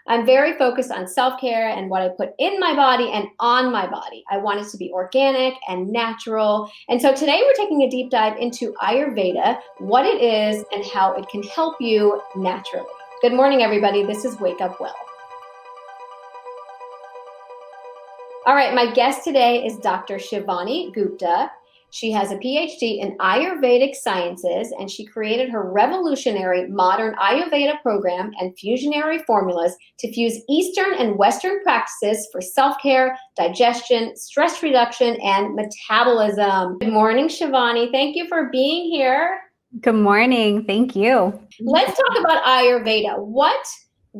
I'm very focused on self-care and what I put in my body and on my body. I want it to be organic and natural. And so today we're taking a deep dive into Ayurveda, what it is and how it can help you naturally. Good morning, everybody. This is Wake Up Well. All right, my guest today is Dr. Shivani Gupta. She has a PhD in Ayurvedic sciences, and she created her revolutionary modern Ayurveda program and fusionary formulas to fuse Eastern and Western practices for self-care, digestion, stress reduction, and metabolism. Good morning, Shivani. Thank you for being here. Good morning. Thank you. Let's talk about Ayurveda. What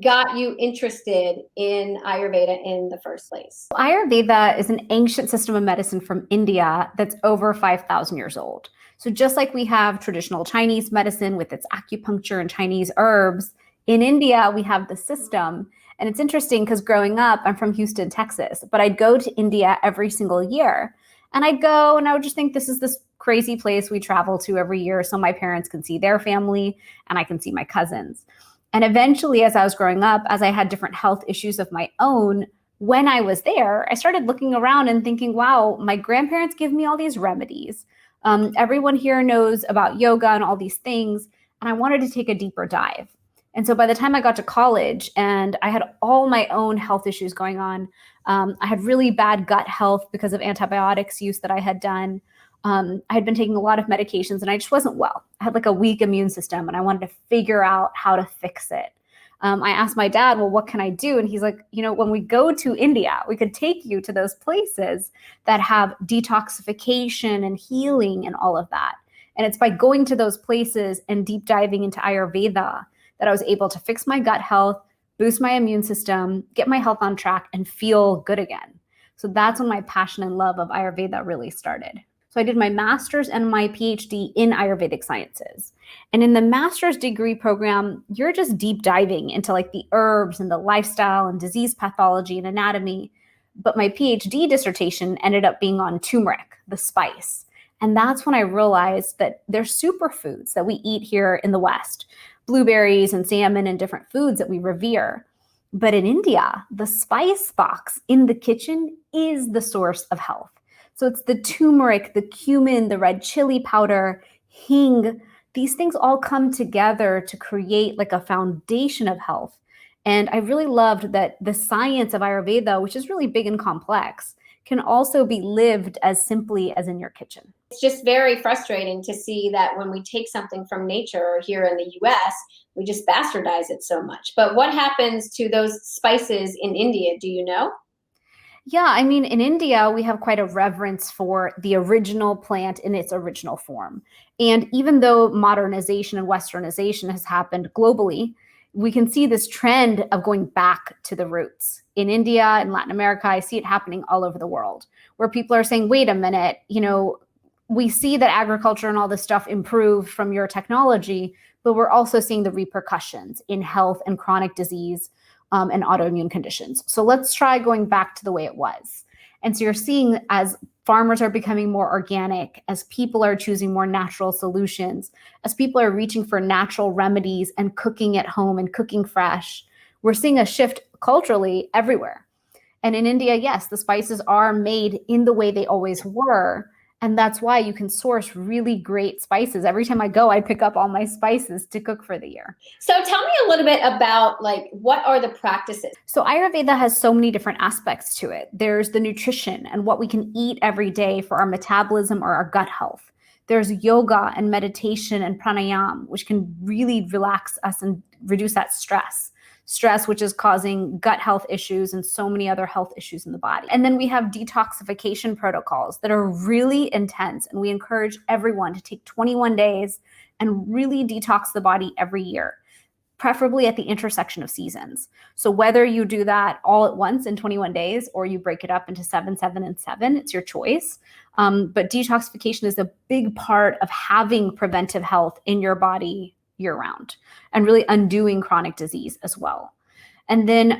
got you interested in Ayurveda in the first place? Ayurveda is an ancient system of medicine from India that's over 5,000 years old. So just like we have traditional Chinese medicine with its acupuncture and Chinese herbs, in India, we have the system. And it's interesting because growing up, I'm from Houston, Texas, but I'd go to India every single year. And I'd go and I would just think this is this crazy place we travel to every year so my parents can see their family and I can see my cousins. And eventually, as I was growing up, as I had different health issues of my own, when I was there, I started looking around and thinking, wow, my grandparents give me all these remedies. Everyone here knows about yoga and all these things. And I wanted to take a deeper dive. And so by the time I got to college and I had all my own health issues going on, I had really bad gut health because of antibiotics use that I had done. I had been taking a lot of medications and I just wasn't well. I had like a weak immune system and I wanted to figure out how to fix it. I asked my dad, well, what can I do? And he's like, when we go to India, we could take you to those places that have detoxification and healing and all of that. And it's by going to those places and deep diving into Ayurveda that I was able to fix my gut health, boost my immune system, get my health on track, and feel good again. So that's when my passion and love of Ayurveda really started. So I did my master's and my PhD in Ayurvedic sciences. And in the master's degree program, you're just deep diving into like the herbs and the lifestyle and disease pathology and anatomy. But my PhD dissertation ended up being on turmeric, the spice. And that's when I realized that there's superfoods that we eat here in the West, blueberries and salmon and different foods that we revere. But in India, the spice box in the kitchen is the source of health. So it's the turmeric, the cumin, the red chili powder, hing. These things all come together to create like a foundation of health. And I really loved that the science of Ayurveda, which is really big and complex, can also be lived as simply as in your kitchen. It's just very frustrating to see that when we take something from nature or here in the US, we just bastardize it so much. But what happens to those spices in India? Do you know? Yeah, I mean, in India, we have quite a reverence for the original plant in its original form. And even though modernization and westernization has happened globally, we can see this trend of going back to the roots. In India and Latin America, I see it happening all over the world, where people are saying, wait a minute, we see that agriculture and all this stuff improved from your technology, but we're also seeing the repercussions in health and chronic disease and autoimmune conditions. So let's try going back to the way it was. And so you're seeing as farmers are becoming more organic, as people are choosing more natural solutions, as people are reaching for natural remedies and cooking at home and cooking fresh, we're seeing a shift culturally everywhere. And in India, yes, the spices are made in the way they always were. And that's why you can source really great spices. Every time I go, I pick up all my spices to cook for the year. So tell me a little bit about what are the practices? So Ayurveda has so many different aspects to it. There's the nutrition and what we can eat every day for our metabolism or our gut health. There's yoga and meditation and pranayama, which can really relax us and reduce that stress, which is causing gut health issues and so many other health issues in the body. And then we have detoxification protocols that are really intense. And we encourage everyone to take 21 days and really detox the body every year, preferably at the intersection of seasons. So whether you do that all at once in 21 days or you break it up into 7, 7, and 7, it's your choice. But detoxification is a big part of having preventive health in your body year round and really undoing chronic disease as well. And then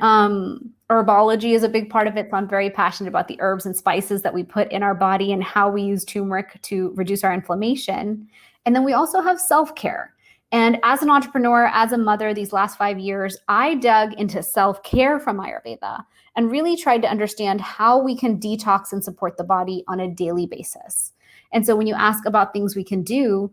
herbology is a big part of it. So I'm very passionate about the herbs and spices that we put in our body and how we use turmeric to reduce our inflammation. And then we also have self-care. And as an entrepreneur, as a mother, these last 5 years, I dug into self-care from Ayurveda and really tried to understand how we can detox and support the body on a daily basis. And so when you ask about things we can do,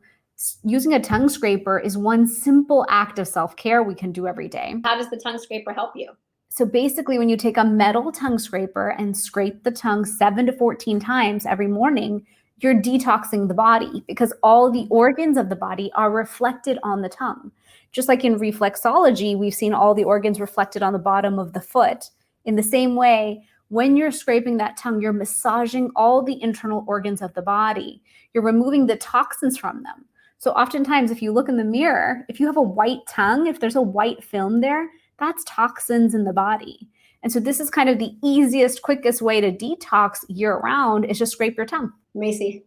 using a tongue scraper is one simple act of self-care we can do every day. How does the tongue scraper help you? So basically, when you take a metal tongue scraper and scrape the tongue 7 to 14 times every morning, you're detoxing the body because all the organs of the body are reflected on the tongue. Just like in reflexology, we've seen all the organs reflected on the bottom of the foot. In the same way, when you're scraping that tongue, you're massaging all the internal organs of the body. You're removing the toxins from them. So oftentimes, if you look in the mirror, if you have a white tongue, if there's a white film there, that's toxins in the body. And so this is kind of the easiest, quickest way to detox year round is just scrape your tongue. Macy,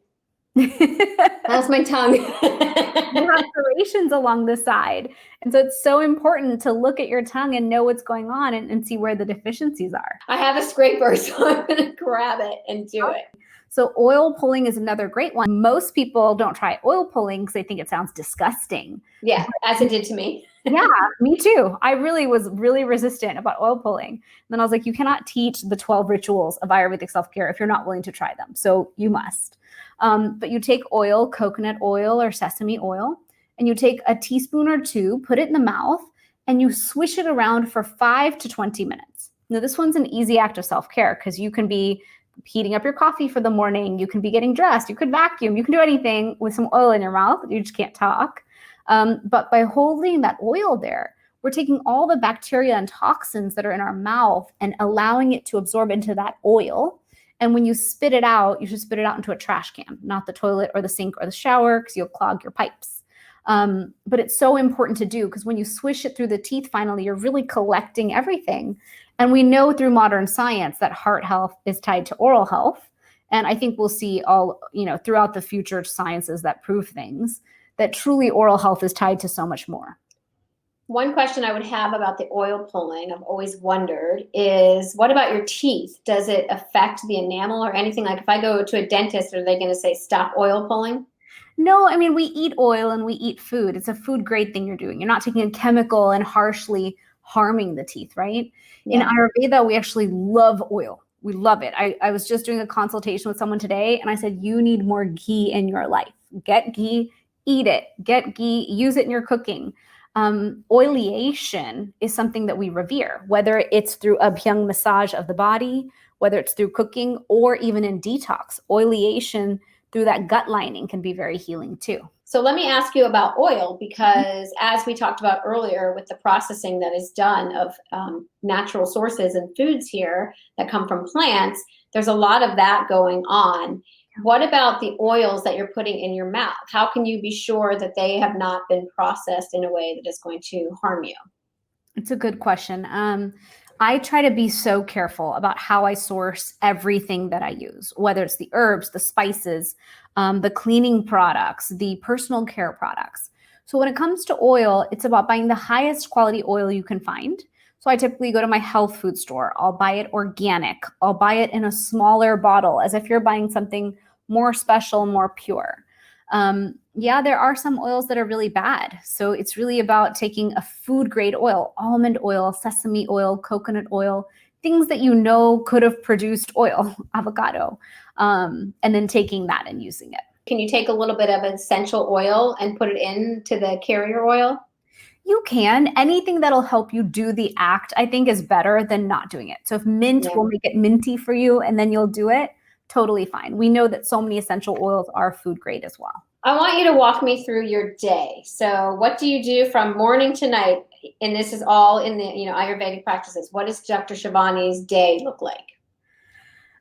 how's my tongue? You have serrations along the side. And so it's so important to look at your tongue and know what's going on and see where the deficiencies are. I have a scraper, so I'm going to grab it and do it. So oil pulling is another great one. Most people don't try oil pulling because they think it sounds disgusting. Yeah, as it did to me. Yeah, me too. I was really resistant about oil pulling. And then I was like, you cannot teach the 12 rituals of Ayurvedic self-care if you're not willing to try them. So you must. But you take oil, coconut oil or sesame oil, and you take a teaspoon or two, put it in the mouth, and you swish it around for 5 to 20 minutes. Now, this one's an easy act of self-care because you can be heating up your coffee for the morning. You can be getting dressed. You could vacuum. You can do anything with some oil in your mouth. You just can't talk. But by holding that oil there, we're taking all the bacteria and toxins that are in our mouth and allowing it to absorb into that oil. And when you spit it out, you should spit it out into a trash can, not the toilet or the sink or the shower, because you'll clog your pipes. But it's so important to do because when you swish it through the teeth, finally, you're really collecting everything. And we know through modern science that heart health is tied to oral health. And I think we'll see all, throughout the future sciences that prove things, that truly oral health is tied to so much more. One question I would have about the oil pulling, I've always wondered, is what about your teeth? Does it affect the enamel or anything? Like if I go to a dentist, are they going to say stop oil pulling? No, I mean, we eat oil and we eat food. It's a food grade thing you're doing. You're not taking a chemical and harshly harming the teeth, right? Yeah. In Ayurveda, we actually love oil. We love it. I was just doing a consultation with someone today and I said, you need more ghee in your life. Get ghee, eat it. Get ghee, use it in your cooking. Oiliation is something that we revere, whether it's through abhyang massage of the body, whether it's through cooking or even in detox. Oiliation through that gut lining can be very healing too. So let me ask you about oil, because as we talked about earlier with the processing that is done of natural sources and foods here that come from plants, there's a lot of that going on. What about the oils that you're putting in your mouth? How can you be sure that they have not been processed in a way that is going to harm you? It's a good question. I try to be so careful about how I source everything that I use, whether it's the herbs, the spices, the cleaning products, the personal care products. So when it comes to oil, it's about buying the highest quality oil you can find. So I typically go to my health food store. I'll buy it organic. I'll buy it in a smaller bottle as if you're buying something more special, more pure. There are some oils that are really bad. So it's really about taking a food grade oil, almond oil, sesame oil, coconut oil, things that could have produced oil, avocado, and then taking that and using it. Can you take a little bit of essential oil and put it into the carrier oil? You can. Anything that'll help you do the act, I think, is better than not doing it. So if mint will make it minty for you and then you'll do it, totally fine. We know that so many essential oils are food grade as well. I want you to walk me through your day. So what do you do from morning to night? And this is all in the Ayurvedic practices. What does Dr. Shivani's day look like?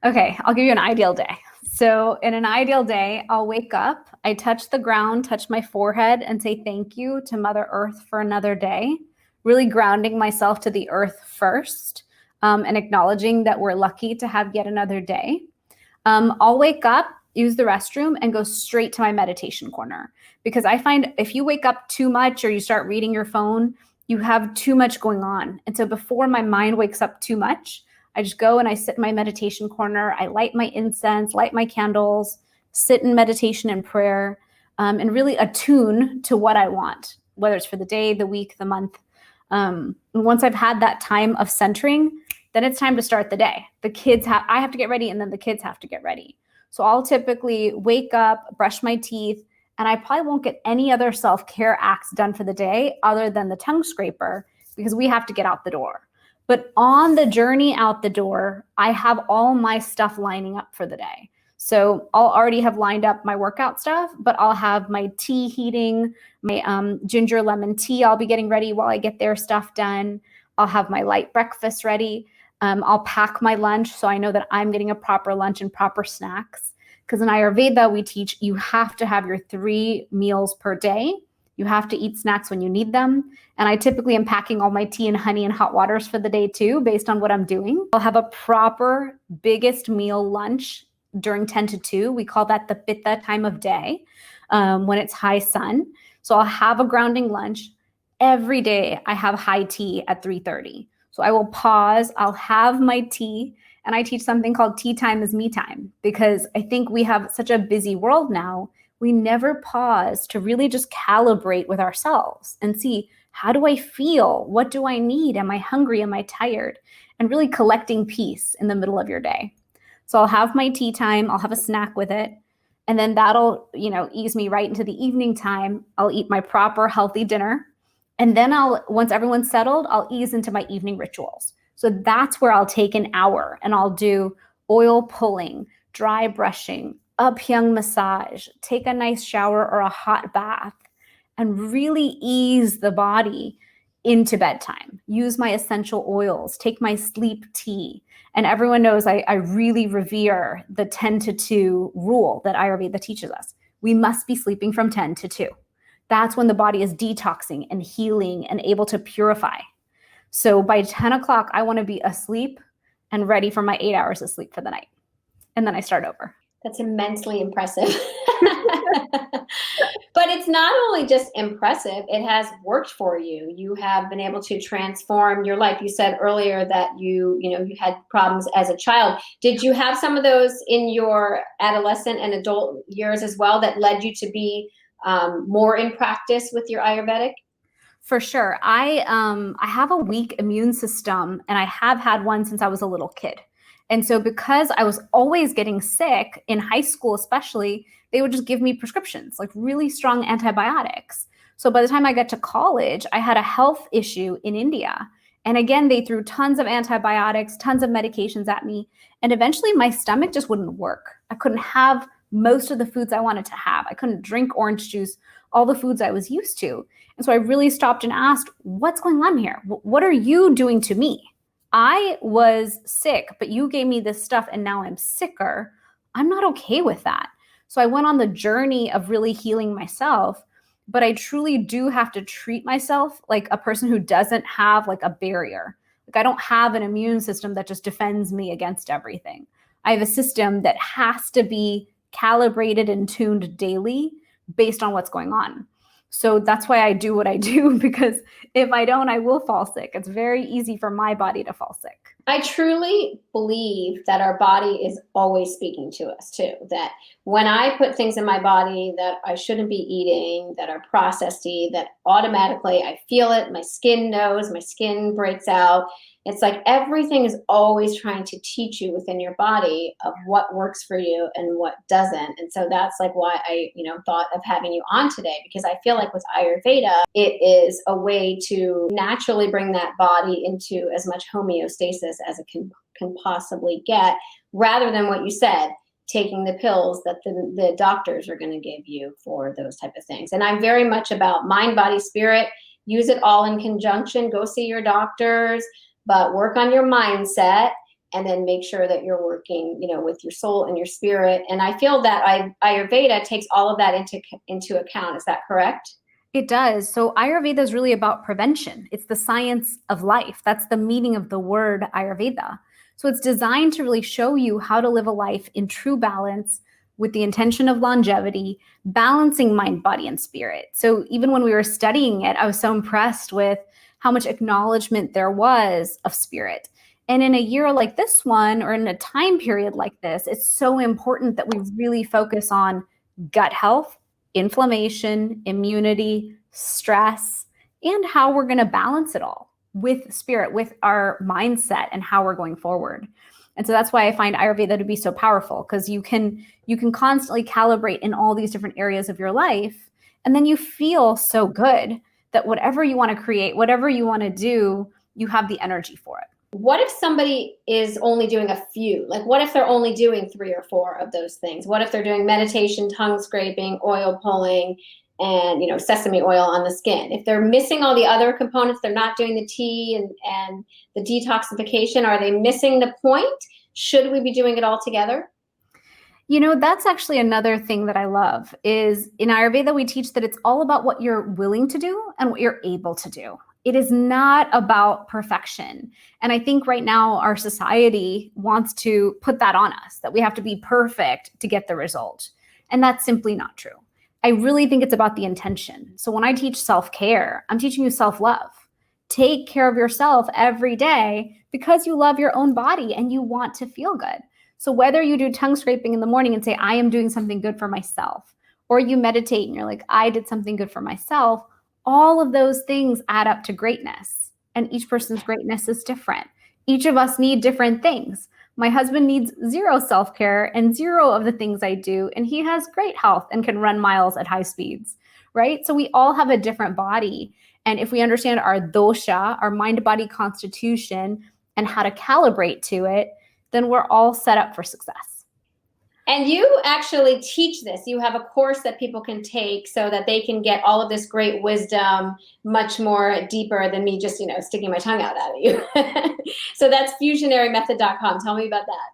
Okay, I'll give you an ideal day. So in an ideal day, I'll wake up, I touch the ground, touch my forehead and say thank you to Mother Earth for another day, really grounding myself to the earth first, and acknowledging that we're lucky to have yet another day. I'll wake up, use the restroom, and go straight to my meditation corner. Because I find if you wake up too much or you start reading your phone, you have too much going on. And so before my mind wakes up too much, I just go and I sit in my meditation corner. I light my incense, light my candles, sit in meditation and prayer, and really attune to what I want. whether it's for the day, the week, the month. Once I've had that time of centering, then it's time to start the day. I have to get ready, and then the kids have to get ready. So I'll typically wake up, brush my teeth, and I probably won't get any other self-care acts done for the day other than the tongue scraper, because we have to get out the door. But on the journey out the door, I have all my stuff lining up for the day. So I'll already have lined up my workout stuff, but I'll have my tea heating, my ginger lemon tea I'll be getting ready while I get their stuff done. I'll have my light breakfast ready. I'll pack my lunch so I know that I'm getting a proper lunch and proper snacks. Because in Ayurveda, we teach you have to have your 3 meals per day. You have to eat snacks when you need them. And I typically am packing all my tea and honey and hot waters for the day too, based on what I'm doing. I'll have a proper biggest meal lunch during 10 to 2. We call that the pitta time of day, when it's high sun. So I'll have a grounding lunch. Every day I have high tea at 3:30. So I will pause, I'll have my tea, and I teach something called tea time is me time, because I think we have such a busy world now. We never pause to really just calibrate with ourselves and see, how do I feel? What do I need? Am I hungry? Am I tired? And really collecting peace in the middle of your day. So I'll have my tea time, I'll have a snack with it, and then that'll, ease me right into the evening time. I'll eat my proper healthy dinner. And then once everyone's settled, I'll ease into my evening rituals. So that's where I'll take an hour and I'll do oil pulling, dry brushing, uphyang massage, take a nice shower or a hot bath, and really ease the body into bedtime. Use my essential oils, take my sleep tea. And everyone knows I really revere the 10 to 2 rule that Ayurveda teaches us. We must be sleeping from 10 to 2. That's when the body is detoxing and healing and able to purify. So by 10 o'clock, I want to be asleep and ready for my 8 hours of sleep for the night. And then I start over. That's immensely impressive. But it's not only just impressive, it has worked for you. You have been able to transform your life. You said earlier that you had problems as a child. Did you have some of those in your adolescent and adult years as well that led you to be more in practice with your Ayurvedic? For sure. I have a weak immune system, and I have had one since I was a little kid. And so because I was always getting sick in high school, especially, they would just give me prescriptions, like really strong antibiotics. So by the time I got to college, I had a health issue in India. And again, they threw tons of antibiotics, tons of medications at me. And eventually my stomach just wouldn't work. I couldn't have most of the foods I wanted to have. I couldn't drink orange juice, all the foods I was used to. And so I really stopped and asked, what's going on here? What are you doing to me? I was sick, but you gave me this stuff and now I'm sicker. I'm not okay with that. So I went on the journey of really healing myself, but I truly do have to treat myself like a person who doesn't have like a barrier. Like I don't have an immune system that just defends me against everything. I have a system that has to be calibrated and tuned daily based on what's going on. So that's why I do what I do, because if I don't, I will fall sick. It's very easy for my body to fall sick. I truly believe that our body is always speaking to us too. That when I put things in my body that I shouldn't be eating, that are processedy, that automatically I feel it, my skin knows, my skin breaks out. It's like everything is always trying to teach you within your body of what works for you and what doesn't. And so that's like why I, thought of having you on today, because I feel like with Ayurveda, it is a way to naturally bring that body into as much homeostasis as it can possibly get, rather than what you said, taking the pills that the doctors are going to give you for those type of things. And I'm very much about mind, body, spirit. Use it all in conjunction. Go see your doctors, but work on your mindset, and then make sure that you're working, with your soul and your spirit. And I feel that Ayurveda takes all of that into account. Is that correct? It does. So Ayurveda is really about prevention. It's the science of life. That's the meaning of the word Ayurveda. So it's designed to really show you how to live a life in true balance with the intention of longevity, balancing mind, body, and spirit. So even when we were studying it, I was so impressed with how much acknowledgement there was of spirit. And in a year like this one, or in a time period like this, it's so important that we really focus on gut health, inflammation, immunity, stress, and how we're going to balance it all with spirit, with our mindset and how we're going forward. And so that's why I find Ayurveda to be so powerful, because you can constantly calibrate in all these different areas of your life. And then you feel so good that whatever you want to create, whatever you want to do, you have the energy for it. What if somebody is only doing a few? Like, what if they're only doing 3 or 4 of those things? What if they're doing meditation, tongue scraping, oil pulling, and sesame oil on the skin? If they're missing all the other components, they're not doing the tea and the detoxification, are they missing the point? Should we be doing it all together? That's actually another thing that I love is in Ayurveda, we teach that it's all about what you're willing to do and what you're able to do. It is not about perfection. And I think right now our society wants to put that on us, that we have to be perfect to get the result. And that's simply not true. I really think it's about the intention. So when I teach self-care, I'm teaching you self-love. Take care of yourself every day because you love your own body and you want to feel good. So whether you do tongue scraping in the morning and say, I am doing something good for myself, or you meditate and you're like, I did something good for myself, all of those things add up to greatness. And each person's greatness is different. Each of us need different things. My husband needs 0 self-care and 0 of the things I do, and he has great health and can run miles at high speeds, right? So we all have a different body. And if we understand our dosha, our mind-body constitution, and how to calibrate to it, then we're all set up for success. And you actually teach this. You have a course that people can take so that they can get all of this great wisdom much more deeper than me just, sticking my tongue out at you. So that's fusionarymethod.com. Tell me about that.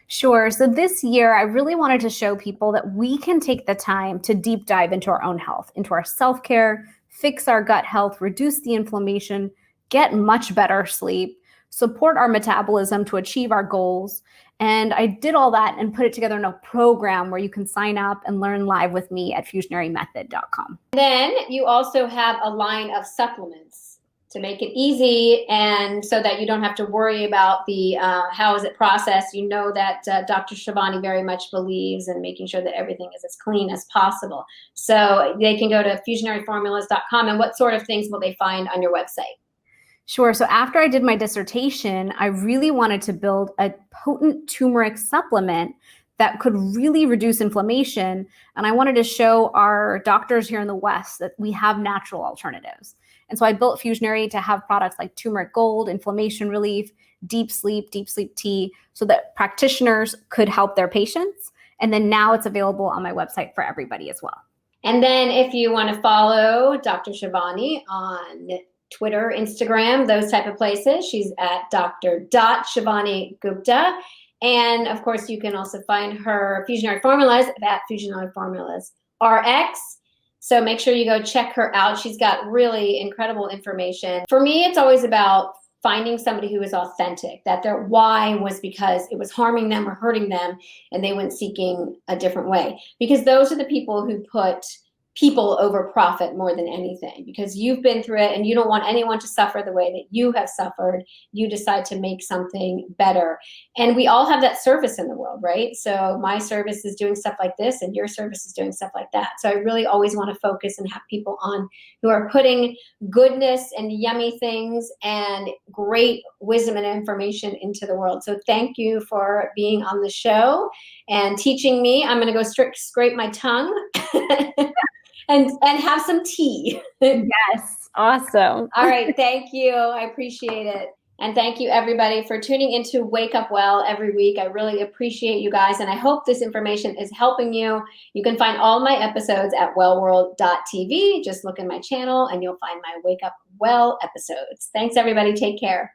Sure. So this year, I really wanted to show people that we can take the time to deep dive into our own health, into our self-care, fix our gut health, reduce the inflammation, get much better sleep, support our metabolism to achieve our goals. And I did all that and put it together in a program where you can sign up and learn live with me at fusionarymethod.com. Then you also have a line of supplements to make it easy and so that you don't have to worry about the how is it processed. You know that Dr. Shivani very much believes in making sure that everything is as clean as possible. So they can go to fusionaryformulas.com. And what sort of things will they find on your website? Sure. So after I did my dissertation, I really wanted to build a potent turmeric supplement that could really reduce inflammation. And I wanted to show our doctors here in the West that we have natural alternatives. And so I built Fusionary to have products like turmeric gold, inflammation relief, deep sleep tea, so that practitioners could help their patients. And then now it's available on my website for everybody as well. And then if you want to follow Dr. Shivani on Twitter, Instagram, those type of places, she's at Dr. Shivani Gupta. And of course, you can also find her Fusionary Formulas at Fusionary Formulas RX. So make sure you go check her out. She's got really incredible information. For me, it's always about finding somebody who is authentic, that their why was because it was harming them or hurting them, and they went seeking a different way. Because those are the people who put people over profit more than anything, because you've been through it and you don't want anyone to suffer the way that you have suffered. You decide to make something better. And we all have that service in the world, right? So my service is doing stuff like this and your service is doing stuff like that. So I really always want to focus and have people on who are putting goodness and yummy things and great wisdom and information into the world. So thank you for being on the show and teaching me. I'm going to go scrape my tongue. And have some tea. Yes, awesome. All right, thank you. I appreciate it. And thank you, everybody, for tuning into Wake Up Well every week. I really appreciate you guys, and I hope this information is helping you. You can find all my episodes at wellworld.tv. Just look in my channel, and you'll find my Wake Up Well episodes. Thanks, everybody. Take care.